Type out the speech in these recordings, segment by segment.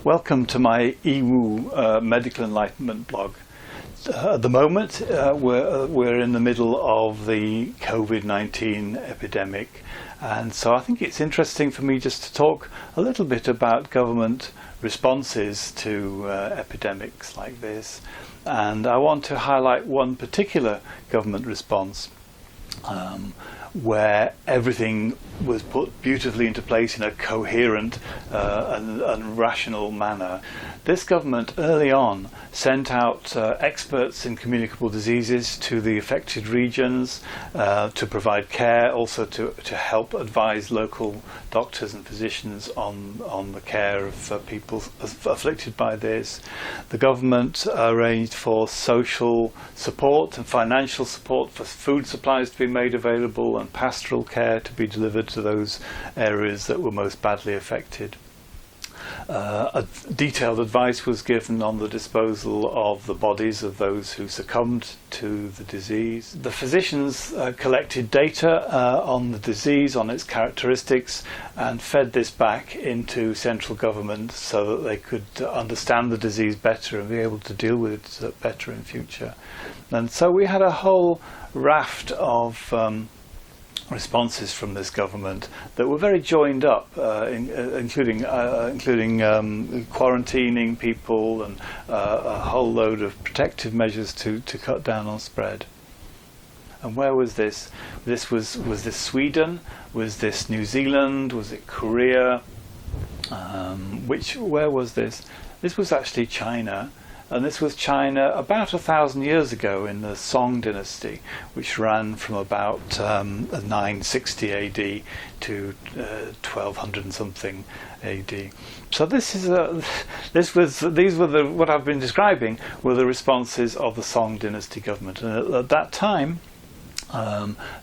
Welcome to my YiWu Medical Enlightenment blog. At the moment we're in the middle of the COVID-19 epidemic, and so I think it's interesting for me just to talk a little bit about government responses to epidemics like this. And I want to highlight one particular government response where everything was put beautifully into place in a coherent and rational manner. This government early on sent out experts in communicable diseases to the affected regions to provide care, also to help advise local doctors and physicians on the care of people afflicted by this. The government arranged for social support and financial support for food supplies to be made available and pastoral care to be delivered to those areas that were most badly affected. A detailed advice was given on the disposal of the bodies of those who succumbed to the disease. The physicians collected data on the disease, on its characteristics, and fed this back into central government so that they could understand the disease better and be able to deal with it better in future. And so we had a whole raft of responses from this government that were very joined up, including quarantining people and a whole load of protective measures to cut down on spread. And where was this? Was this Sweden? Was this New Zealand? Was it Korea? Where was this? This was actually China. And this was China about 1,000 years ago in the Song dynasty, which ran from about 960 AD to 1200 and something AD. So what I've been describing were the responses of the Song dynasty government, and at that time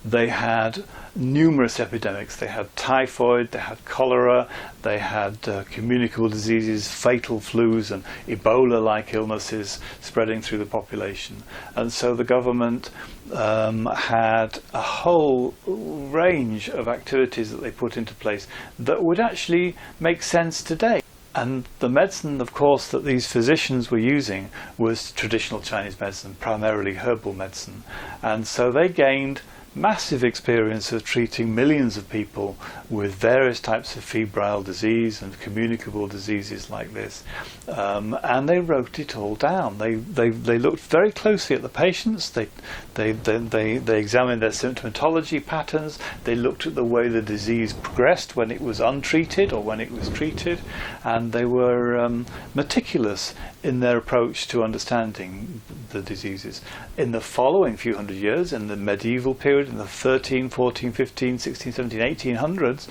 they had numerous epidemics. They had typhoid, they had cholera, they had communicable diseases, fatal flus and Ebola-like illnesses spreading through the population. And so the government had a whole range of activities that they put into place that would actually make sense today. And the medicine, of course, that these physicians were using was traditional Chinese medicine, primarily herbal medicine. And so they gained massive experience of treating millions of people with various types of febrile disease and communicable diseases like this, and they wrote it all down. They looked very closely at the patients. They examined their symptomatology patterns. They looked at the way the disease progressed when it was untreated or when it was treated, and they were meticulous in their approach to understanding the diseases. In the following few hundred years, in the medieval period, in the 13, 14, 15, 16, 17, 1800s,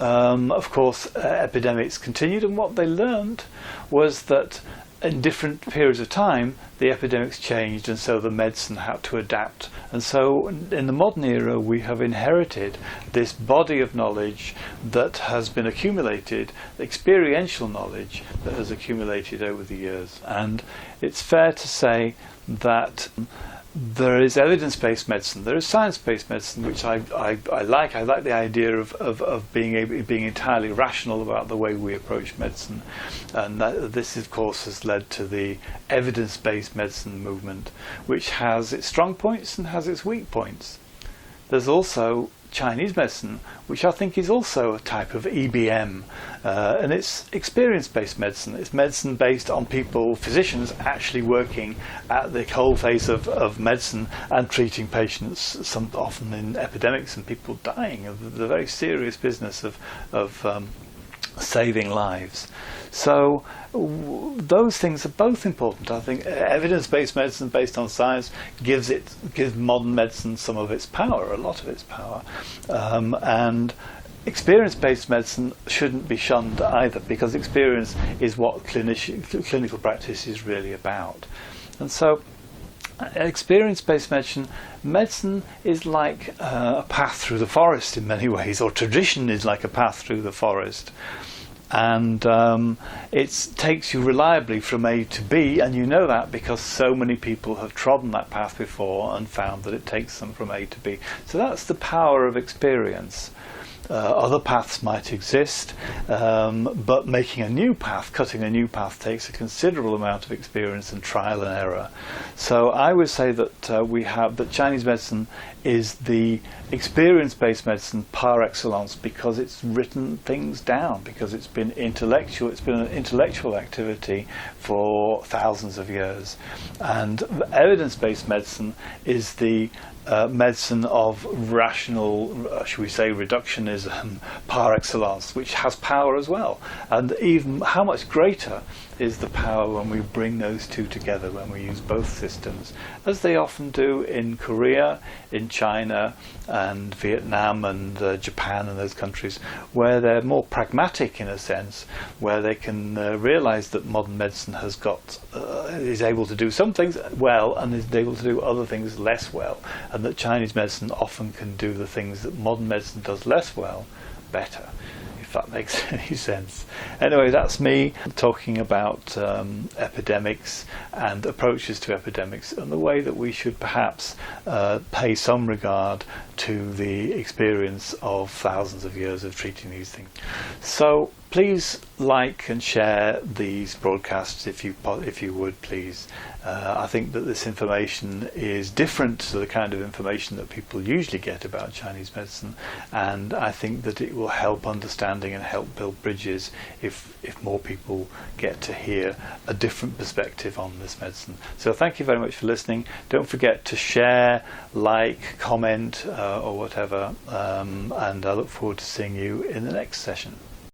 of course, epidemics continued, and what they learned was that in different periods of time the epidemics changed, and so the medicine had to adapt. And so in the modern era we have inherited this body of knowledge that has been accumulated, experiential knowledge that has accumulated over the years. And it's fair to say that there is evidence-based medicine, there is science-based medicine, which I like. I like the idea of being entirely rational about the way we approach medicine, and this of course has led to the evidence-based medicine movement, which has its strong points and has its weak points. There's also Chinese medicine, which I think is also a type of EBM, and it's experience-based medicine. It's medicine based on people, physicians, actually working at the coalface of medicine and treating patients, often in epidemics and people dying, of the very serious business of saving lives. So those things are both important. I think evidence-based medicine based on science gives modern medicine some of its power, a lot of its power, and experience-based medicine shouldn't be shunned either, because experience is what clinical practice is really about. And so experience-based medicine is like a path through the forest in many ways, or tradition is like a path through the forest. And it takes you reliably from A to B, and you know that because so many people have trodden that path before and found that it takes them from A to B. So that's the power of experience. other paths might exist, but making a new path, cutting a new path, takes a considerable amount of experience and trial and error. So I would say that that Chinese medicine is the experience-based medicine par excellence, because it's written things down, because it's been intellectual. It's been an intellectual activity for thousands of years, and evidence-based medicine is the medicine of rational, should we say, reductionism par excellence, which has power as well. And even how much greater is the power when we bring those two together, when we use both systems, as they often do in Korea, in China and Vietnam and Japan and those countries, where they're more pragmatic in a sense, where they can realize that modern medicine has is able to do some things well and is able to do other things less well, and that Chinese medicine often can do the things that modern medicine does less well better, if that makes any sense. Anyway, that's me talking about epidemics and approaches to epidemics, and the way that we should perhaps pay some regard to the experience of thousands of years of treating these things. So please like and share these broadcasts if you would, please. I think that this information is different to the kind of information that people usually get about Chinese medicine, and I think that it will help understanding and help build bridges if more people get to hear a different perspective on this medicine. So thank you very much for listening. Don't forget to share, like, comment or whatever, and I look forward to seeing you in the next session.